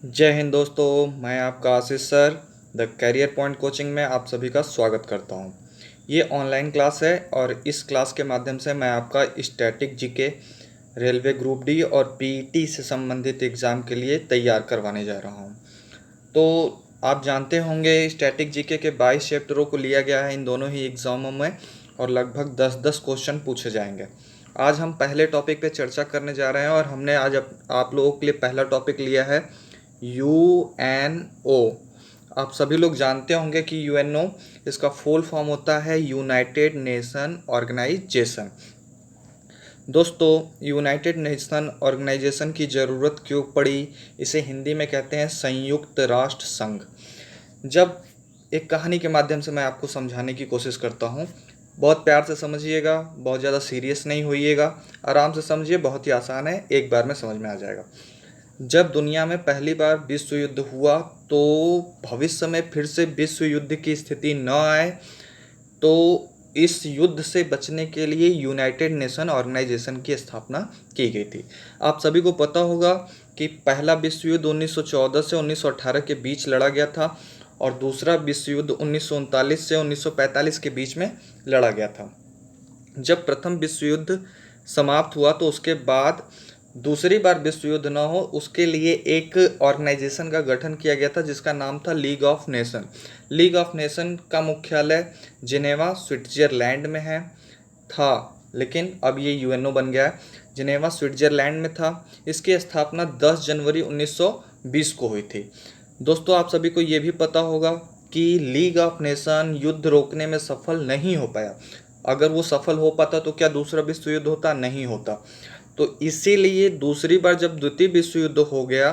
जय हिंद दोस्तों, मैं आपका Ashish sir the career point coaching में आप सभी का स्वागत करता हूं। ये ऑनलाइन क्लास है और इस क्लास के माध्यम से मैं आपका static GK, railway group D और पीईटी से संबंधित एग्ज़ाम के लिए तैयार करवाने जा रहा हूं। तो आप जानते होंगे स्टैटिक जीके के 22 चैप्टरों को लिया गया है इन दोनों ही एग्ज़ामों में और लगभग 10-10 क्वेश्चन पूछे जाएंगे। आज हम पहले टॉपिक पे चर्चा करने जा रहे हैं और हमने आज आप लोगों के लिए पहला टॉपिक लिया है यूएनओ। आप सभी लोग जानते होंगे कि यूएनओ इसका फुल फॉर्म होता है यूनाइटेड नेशन ऑर्गेनाइजेशन। दोस्तों, यूनाइटेड नेशन ऑर्गेनाइजेशन की ज़रूरत क्यों पड़ी, इसे हिंदी में कहते हैं संयुक्त राष्ट्र संघ। जब एक कहानी के माध्यम से मैं आपको समझाने की कोशिश करता हूँ, बहुत प्यार से समझिएगा, बहुत ज़्यादा सीरियस नहीं होइएगा, आराम से समझिए, बहुत ही आसान है, एक बार में समझ में आ जाएगा। जब दुनिया में पहली बार विश्व युद्ध हुआ तो भविष्य में फिर से विश्व युद्ध की स्थिति न आए, तो इस युद्ध से बचने के लिए यूनाइटेड नेशन ऑर्गेनाइजेशन की स्थापना की गई थी। आप सभी को पता होगा कि पहला विश्व युद्ध 1914 से 1918 के बीच लड़ा गया था और दूसरा विश्व युद्ध 1939 से 1945 के बीच में लड़ा गया था। जब प्रथम विश्व युद्ध समाप्त हुआ तो उसके बाद दूसरी बार विश्व युद्ध न हो उसके लिए एक ऑर्गेनाइजेशन का गठन किया गया था जिसका नाम था league of nation. League of nation का मुख्यालय जिनेवा स्विट्जरलैंड में था, लेकिन अब ये यूएनओ बन गया है। जिनेवा स्विट्जरलैंड में था। इसकी स्थापना 10 जनवरी 1920 को हुई थी। दोस्तों, आप सभी को ये भी पता होगा कि लीग ऑफ नेशन युद्ध रोकने में सफल नहीं हो पाया। अगर वो सफल हो पाता तो क्या दूसरा विश्व युद्ध होता? नहीं होता। तो इसीलिए दूसरी बार जब द्वितीय विश्व युद्ध हो गया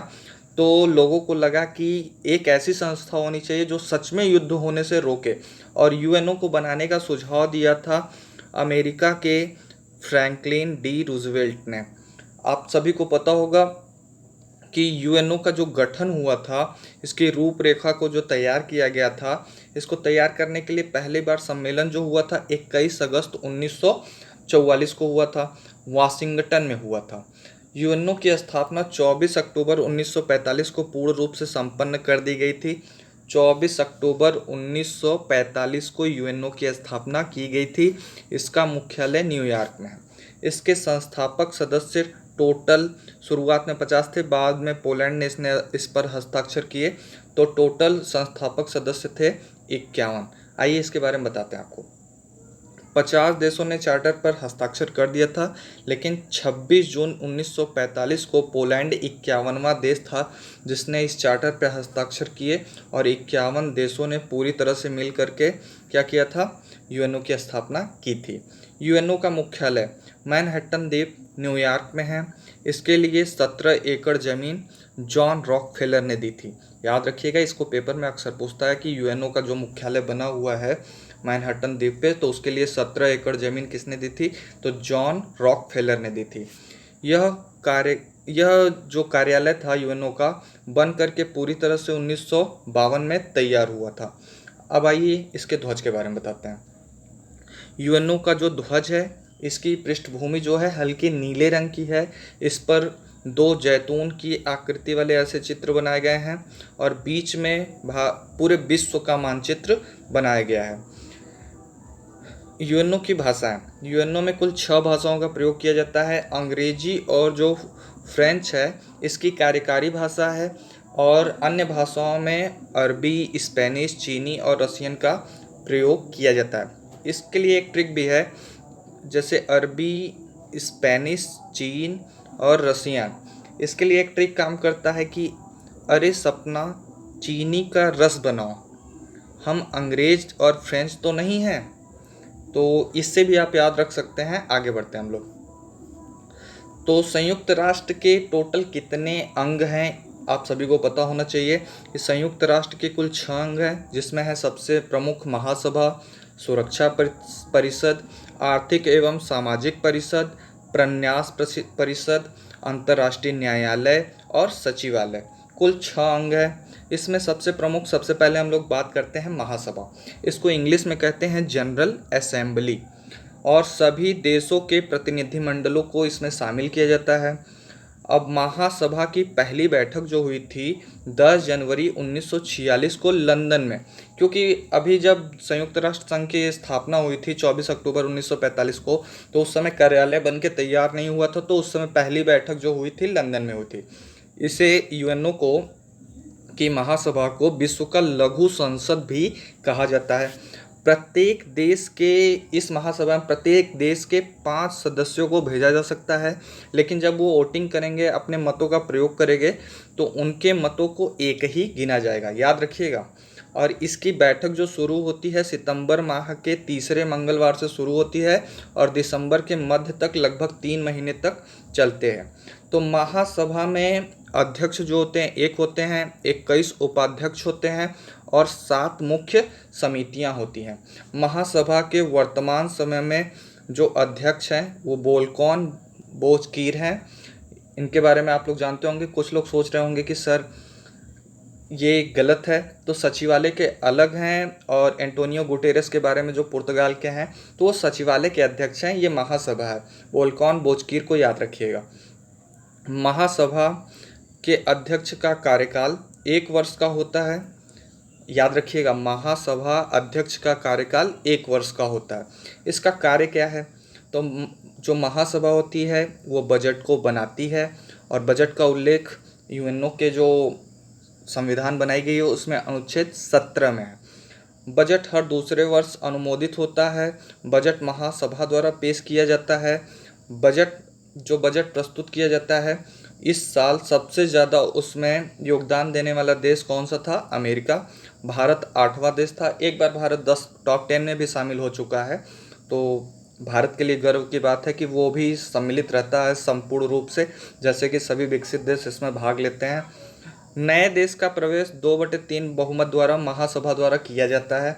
तो लोगों को लगा कि एक ऐसी संस्था होनी चाहिए जो सच में युद्ध होने से रोके, और यूएनओ को बनाने का सुझाव दिया था अमेरिका के फ्रैंकलिन डी रूजवेल्ट ने। आप सभी को पता होगा कि यूएनओ का जो गठन हुआ था, इसकी रूपरेखा को जो तैयार किया गया था, इसको तैयार करने के लिए पहली बार सम्मेलन जो हुआ था 21 अगस्त 1944 को हुआ था, वाशिंगटन में हुआ था। यूएनओ की स्थापना 24 अक्टूबर 1945 को पूर्ण रूप से संपन्न कर दी गई थी। 24 अक्टूबर 1945 को यूएनओ की स्थापना की गई थी। इसका मुख्यालय न्यूयॉर्क में है। इसके संस्थापक सदस्य टोटल शुरुआत में 50 थे, बाद में पोलैंड ने इस पर हस्ताक्षर किए, तो टोटल संस्थापक सदस्य थे 51। आइए इसके बारे में बताते हैं आपको। 50 देशों ने चार्टर पर हस्ताक्षर कर दिया था, लेकिन 26 जून 1945 को पोलैंड 51वां देश था जिसने इस चार्टर पर हस्ताक्षर किए, और 51 देशों ने पूरी तरह से मिल करके क्या किया था? यूएनओ की स्थापना की थी। यूएनओ का मुख्यालय मैनहट्टन द्वीप न्यूयॉर्क में है। इसके लिए 17 एकड़ जमीन जॉन रॉकफेलर ने दी थी। याद रखिएगा, इसको पेपर में अक्सर पूछता है कि यूएनओ का जो मुख्यालय बना हुआ है मैनहट्टन द्वीप पे, तो उसके लिए 17 एकड़ जमीन किसने दी थी? तो जॉन रॉकफेलर ने दी थी। यह जो कार्यालय था यूएनओ का, बन करके पूरी तरह से 1952 में तैयार हुआ था। अब आइए इसके ध्वज के बारे में बताते हैं। यूएनओ का जो ध्वज है, इसकी पृष्ठभूमि जो है हल्के नीले रंग की है। इस पर 2 जैतून की आकृति वाले ऐसे चित्र बनाए गए हैं और बीच में पूरे विश्व का मानचित्र बनाया गया है। यूएनओ की भाषाएं। यूएनओ में कुल 6 भाषाओं का प्रयोग किया जाता है। अंग्रेजी और जो फ्रेंच है इसकी कार्यकारी भाषा है, और अन्य भाषाओं में अरबी, स्पेनिश, चीनी और रशियन का प्रयोग किया जाता है। इसके लिए एक ट्रिक भी है, जैसे अरबी, स्पेनिश, चीन और रसियन। इसके लिए एक ट्रिक काम करता है कि अरे सपना, चीनी का रस बनाओ, हम अंग्रेज और फ्रेंच तो नहीं हैं। तो इससे भी आप याद रख सकते हैं। आगे बढ़ते हैं हम लोग। तो संयुक्त राष्ट्र के टोटल कितने अंग हैं, आप सभी को पता होना चाहिए। इस संयुक्त राष्ट्र के कुल 6 अंग हैं, जिसमें है सबसे प्रमुख महासभा, सुरक्षा परिषद, आर्थिक एवं सामाजिक परिषद, प्रन्यास परिषद, अंतर्राष्ट्रीय न्यायालय और सचिवालय। कुल 6 अंग हैं। इसमें सबसे प्रमुख, सबसे पहले हम लोग बात करते हैं महासभा। इसको इंग्लिश में कहते हैं जनरल असेंबली, और सभी देशों के प्रतिनिधिमंडलों को इसमें शामिल किया जाता है। अब महासभा की पहली बैठक जो हुई थी 10 जनवरी 1946 को लंदन में, क्योंकि अभी जब संयुक्त राष्ट्र संघ की स्थापना हुई थी 24 अक्टूबर 1945 को, तो उस समय कार्यालय बन के तैयार नहीं हुआ था, तो उस समय पहली बैठक जो हुई थी लंदन में हुई थी। इसे यूएनओ को की महासभा को विश्व का लघु संसद भी कहा जाता है। प्रत्येक देश के इस महासभा में प्रत्येक देश के 5 सदस्यों को भेजा जा सकता है, लेकिन जब वो वोटिंग करेंगे, अपने मतों का प्रयोग करेंगे, तो उनके मतों को एक ही गिना जाएगा, याद रखिएगा। और इसकी बैठक जो शुरू होती है सितंबर माह के तीसरे मंगलवार से शुरू होती है और दिसंबर के मध्य तक लगभग 3 महीने तक चलते हैं। तो महासभा में अध्यक्ष जो होते हैं एक होते हैं, 21 उपाध्यक्ष होते हैं और 7 मुख्य समितियां होती हैं। महासभा के वर्तमान समय में जो अध्यक्ष हैं वो बोल्कोन बोजकीर हैं। इनके बारे में आप लोग जानते होंगे। कुछ लोग सोच रहे होंगे कि सर ये गलत है, तो सचिवालय के अलग हैं, और एंटोनियो गुटेरेस के बारे में जो पुर्तगाल के हैं, तो वो सचिवालय के अध्यक्ष हैं। ये महासभा है। बोल्कोन बोजकीर को याद रखिएगा। महासभा के अध्यक्ष का कार्यकाल 1 वर्ष का होता है। याद रखिएगा, महासभा अध्यक्ष का कार्यकाल 1 वर्ष का होता है। इसका कार्य क्या है? तो जो महासभा होती है वो बजट को बनाती है, और बजट का उल्लेख यूएनओ के जो संविधान बनाई गई है उसमें अनुच्छेद 17 में है। बजट हर दूसरे वर्ष अनुमोदित होता है। बजट महासभा द्वारा पेश किया जाता है। बजट प्रस्तुत किया जाता है, इस साल सबसे ज़्यादा उसमें योगदान देने वाला देश कौन सा था? अमेरिका। भारत 8वां देश था। एक बार भारत टॉप 10 में भी शामिल हो चुका है, तो भारत के लिए गर्व की बात है कि वो भी सम्मिलित रहता है संपूर्ण रूप से, जैसे कि सभी विकसित देश इसमें भाग लेते हैं। नए देश का प्रवेश 2/3 बहुमत द्वारा महासभा द्वारा किया जाता है।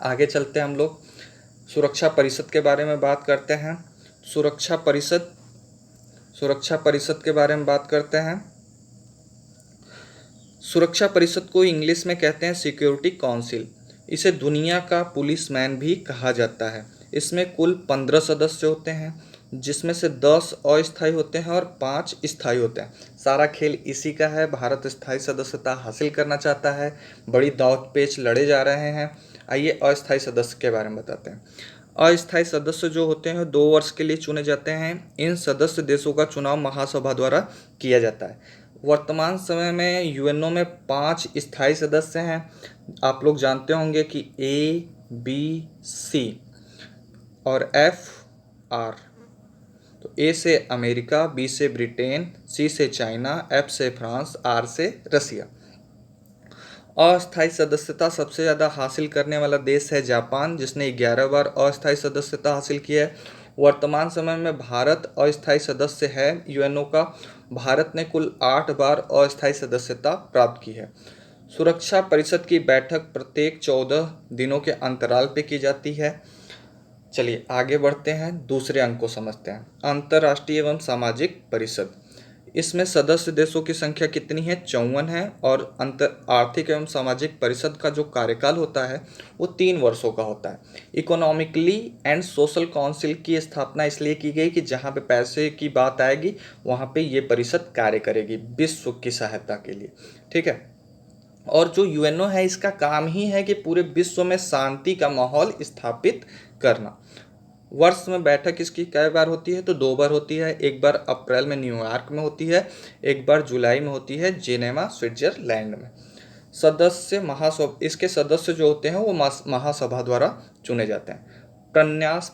आगे चलते हैं हम लोग सुरक्षा परिषद के बारे में बात करते हैं। सुरक्षा परिषद के बारे में बात करते हैं। सुरक्षा परिषद को इंग्लिश में कहते हैं सिक्योरिटी काउंसिल। इसे दुनिया का पुलिसमैन भी कहा जाता है। इसमें कुल 15 सदस्य होते हैं, जिसमें से 10 अस्थायी होते हैं और 5 स्थायी होते हैं। सारा खेल इसी का है। भारत स्थायी सदस्यता हासिल करना चाहता है, बड़ी दांव पेच लड़े जा रहे हैं। आइए अस्थायी सदस्य के बारे में बताते हैं। अस्थायी सदस्य जो होते हैं 2 वर्ष के लिए चुने जाते हैं। इन सदस्य देशों का चुनाव महासभा द्वारा किया जाता है। वर्तमान समय में यूएनओ में 5 स्थायी सदस्य हैं। आप लोग जानते होंगे कि ABC और FR। तो A से अमेरिका, B से ब्रिटेन, C से चाइना, F से फ्रांस, R से रसिया। अस्थायी सदस्यता सबसे ज़्यादा हासिल करने वाला देश है जापान, जिसने 11 बार अस्थायी सदस्यता हासिल की है। वर्तमान समय में भारत अस्थायी सदस्य है यूएनओ का। भारत ने कुल 8 बार अस्थायी सदस्यता प्राप्त की है। सुरक्षा परिषद की बैठक प्रत्येक 14 दिनों के अंतराल पे की जाती है। चलिए आगे बढ़ते हैं, दूसरे अंक को समझते हैं। अंतर्राष्ट्रीय एवं सामाजिक परिषद, इसमें सदस्य देशों की संख्या कितनी है? 54 है। और आर्थिक एवं सामाजिक परिषद का जो कार्यकाल होता है वो 3 वर्षों का होता है। इकोनॉमिकली एंड सोशल काउंसिल की स्थापना इसलिए की गई कि जहाँ पे पैसे की बात आएगी वहाँ पे ये परिषद कार्य करेगी विश्व की सहायता के लिए। ठीक है। और जो यूएनओ है इसका काम ही है कि पूरे विश्व में शांति का माहौल स्थापित करना। वर्ष में बैठक इसकी कई बार होती है? तो 2 बार होती है। एक बार अप्रैल में न्यूयॉर्क में होती है, एक बार जुलाई में होती है जेनेवा स्विट्जरलैंड में। इसके सदस्य जो होते हैं वो महासभा द्वारा चुने जाते हैं। प्रन्यास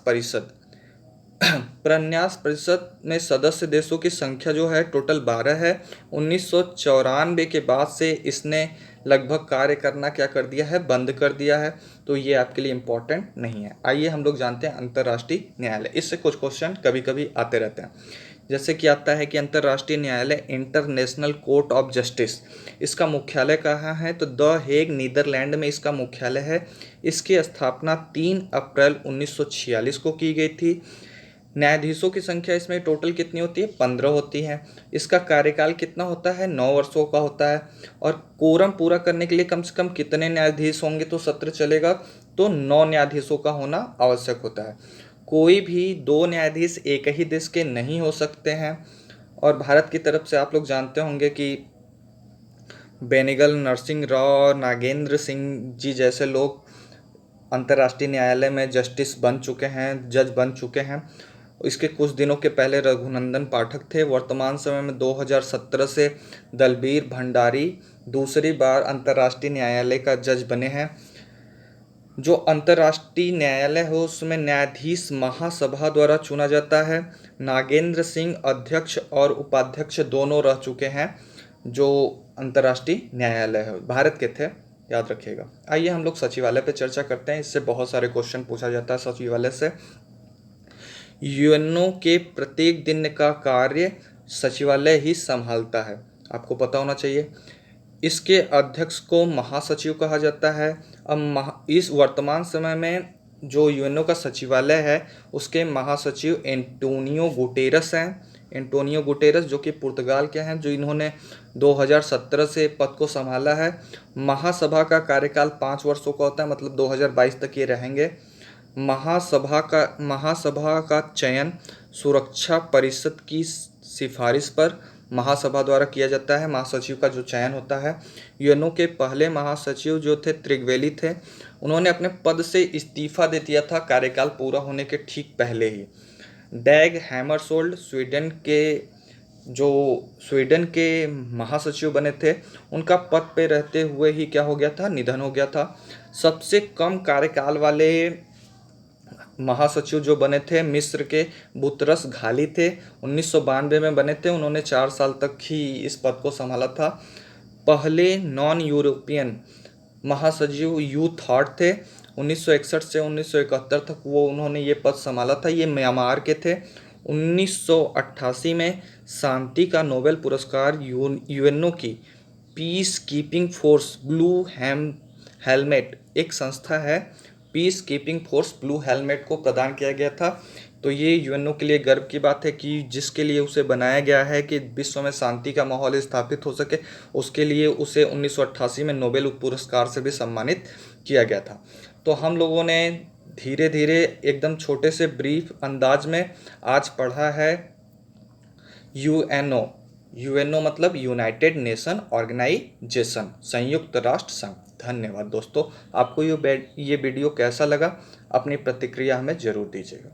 परिषद में सदस्य देशों की संख्या जो है टोटल 12 है। 1994 के बाद से इसने लगभग कार्य करना क्या कर दिया है? बंद कर दिया है। तो ये आपके लिए इम्पोर्टेंट नहीं है। आइए हम लोग जानते हैं अंतर्राष्ट्रीय न्यायालय। इससे कुछ क्वेश्चन कभी कभी आते रहते हैं। जैसे कि आता है कि अंतर्राष्ट्रीय न्यायालय इंटरनेशनल कोर्ट ऑफ जस्टिस, इसका मुख्यालय कहाँ है? तो द हेग नीदरलैंड में इसका मुख्यालय है। इसकी स्थापना 3 अप्रैल 1946 को की गई थी। न्यायाधीशों की संख्या इसमें टोटल कितनी होती है? 15 होती है। इसका कार्यकाल कितना होता है? 9 वर्षों का होता है। और कोरम पूरा करने के लिए कम से कम कितने न्यायाधीश होंगे तो सत्र चलेगा? तो 9 न्यायाधीशों का होना आवश्यक होता है। कोई भी 2 न्यायाधीश एक ही देश के नहीं हो सकते हैं। और भारत की तरफ से आप लोग जानते होंगे कि बेनिगल नरसिंह राव, नागेंद्र सिंह जी जैसे लोग अंतर्राष्ट्रीय न्यायालय में जस्टिस बन चुके हैं, जज बन चुके हैं। इसके कुछ दिनों के पहले रघुनंदन पाठक थे। वर्तमान समय में 2017 से दलबीर भंडारी दूसरी बार अंतर्राष्ट्रीय न्यायालय का जज बने हैं। जो अंतर्राष्ट्रीय न्यायालय हो उसमें न्यायाधीश महासभा द्वारा चुना जाता है। नागेंद्र सिंह अध्यक्ष और उपाध्यक्ष दोनों रह चुके हैं। जो अंतर्राष्ट्रीय न्यायालय है भारत के थे, याद रखिएगा। आइए हम लोग सचिवालय पे चर्चा करते हैं। इससे बहुत सारे क्वेश्चन पूछा जाता है सचिवालय से। यूएनओ के प्रत्येक दिन का कार्य सचिवालय ही संभालता है, आपको पता होना चाहिए। इसके अध्यक्ष को महासचिव कहा जाता है। अब इस वर्तमान समय में जो यूएनओ का सचिवालय है उसके महासचिव एंटोनियो गुटेरस हैं। एंटोनियो गुटेरस जो कि पुर्तगाल के हैं, जो इन्होंने 2017 से पद को संभाला है। महासभा का कार्यकाल 5 वर्षों का होता है, मतलब 2022 तक ये रहेंगे। महासभा का चयन सुरक्षा परिषद की सिफारिश पर महासभा द्वारा किया जाता है। महासचिव का जो चयन होता है, यूएनओ के पहले महासचिव जो थे त्रिगवेली थे, उन्होंने अपने पद से इस्तीफा दे दिया था कार्यकाल पूरा होने के ठीक पहले ही। डैग हैमरशोल्ड स्वीडन के महासचिव बने थे। उनका पद पे रहते हुए ही क्या हो गया था, निधन हो गया था। सबसे कम कार्यकाल वाले महासचिव जो बने थे मिस्र के बुतरस घाली थे। 1992 में बने थे। उन्होंने 4 साल तक ही इस पद को संभाला था। पहले नॉन यूरोपियन महासचिव यू थॉट थे। 1961 से 1971 तक उन्होंने ये पद संभाला था। ये म्यांमार के थे। 1988 में शांति का नोबेल पुरस्कार यूएनओ की peace keeping force blue helmet, एक संस्था है peace keeping force blue helmet को प्रदान किया गया था। तो ये यूएनओ के लिए गर्व की बात है कि जिसके लिए उसे बनाया गया है कि विश्व में शांति का माहौल स्थापित हो सके, उसके लिए उसे 1988 में नोबेल पुरस्कार से भी सम्मानित किया गया था। तो हम लोगों ने धीरे धीरे एकदम छोटे से ब्रीफ अंदाज में आज पढ़ा है यूएनओ। यूएनओ मतलब यूनाइटेड नेशन ऑर्गेनाइजेशन, संयुक्त राष्ट्र संघ। धन्यवाद दोस्तों। आपको ये वीडियो कैसा लगा, अपनी प्रतिक्रिया हमें ज़रूर दीजिएगा।